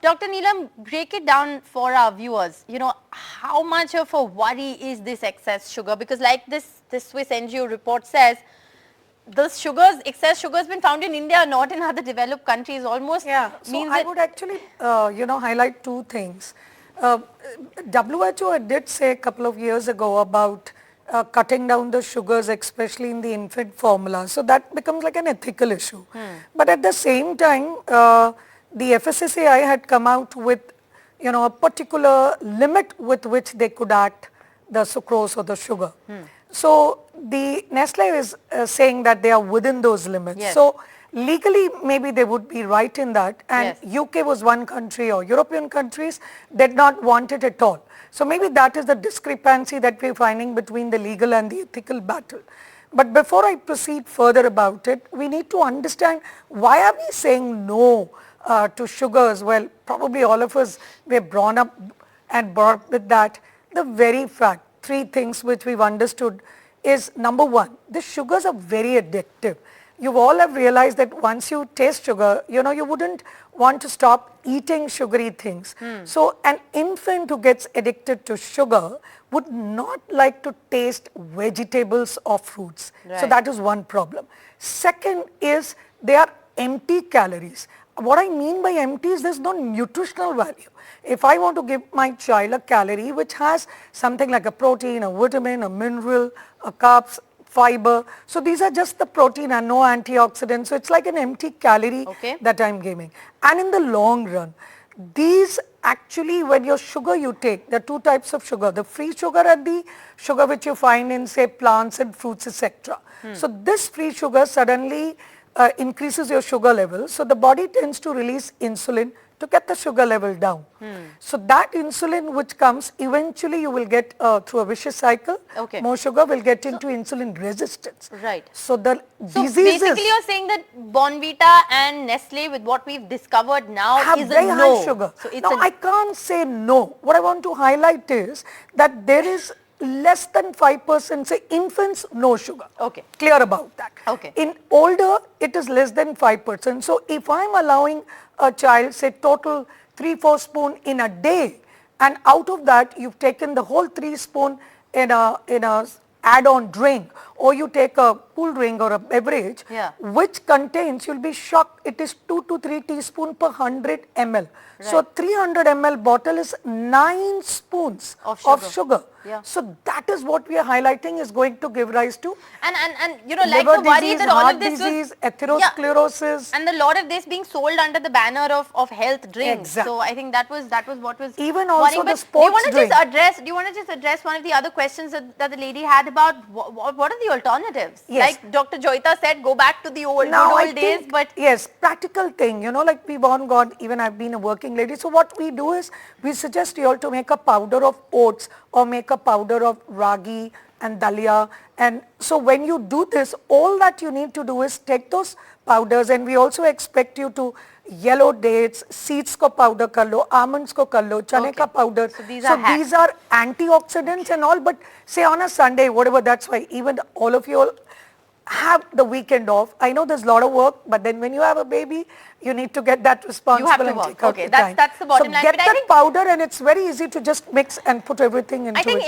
Dr. Neelam, break it down for our viewers. You know, how much of a worry is this excess sugar? Because like this Swiss NGO report says, excess sugar has been found in India, not in other developed countries. Almost means I would actually, highlight two things. WHO did say a couple of years ago about cutting down the sugars, especially in the infant formula. So that becomes like an ethical issue. But at the same time, the FSSAI had come out with, a particular limit with which they could add the sucrose or the sugar. So the Nestle is saying that they are within those limits. Yes. So legally maybe they would be right in that, and UK was one country, or European countries did not want it at all. So maybe that is the discrepancy that we are finding between the legal and the ethical battle. But before I proceed further about it, we need to understand, why are we saying no to sugars? Well, probably all of us were brought up and brought up with that. The very fact, three things which we've understood is, number one, the sugars are very addictive. You all have realized that once you taste sugar, you wouldn't want to stop eating sugary things. So an infant who gets addicted to sugar would not like to taste vegetables or fruits. Right. So that is one problem. Second is, they are empty calories. What I mean by empty is there's no nutritional value. If I want to give my child a calorie which has something like a protein, a vitamin, a mineral, a carbs, fiber, so these are just the protein and no antioxidants, so it's like an empty calorie that I'm giving. And in the long run, these actually, when your sugar you take, there are two types of sugar, the free sugar and the sugar which you find in, say, plants and fruits, etc. So this free sugar suddenly increases your sugar level, so the body tends to release insulin to get the sugar level down. So that insulin which comes, eventually you will get through a vicious cycle, more sugar will get into insulin resistance. Right. So the diseases, basically you're saying that Bonvita and Nestle, with what we've discovered now, have is very a high sugar. So it's now I can't say no. What I want to highlight is that there is less than 5%, say infants, no sugar. Clear about that. In older, it is less than 5%. So if I'm allowing a child, say total 3-4 spoon in a day, and out of that you've taken the whole 3 spoon in a add-on drink, or you take a cool drink or a beverage, which contains, you'll be shocked, it is 2 to 3 teaspoons per 100 ml. So 300 ml bottle is 9 spoons of sugar. So that is what we are highlighting is going to give rise to like liver the worry disease, that all heart of this disease, atherosclerosis, and a lot of this being sold under the banner of health drinks. So I think that was what was even also worrying. the sports drink. Do you want to just address one of the other questions that the lady had about what are the alternatives? Like Dr. Joyita said, go back to the good old days. But yes, practical thing, like we've all gone, even I've been a working lady. So what we do is, we suggest you all to make a powder of oats or make a powder of ragi and dalia. And so when you do this, all that you need to do is take those powders, and we also expect you to yellow dates, seeds ko powder kar lo, almonds ko kar lo, chane ka powder. So these are antioxidants and all. But say on a Sunday, whatever, that's why even all of you all have the weekend off. I know there's a lot of work, but then when you have a baby, you need to get that responsible you have to and take out the time. That's the bottom line. So get that powder, and it's very easy to just mix and put everything into it. I think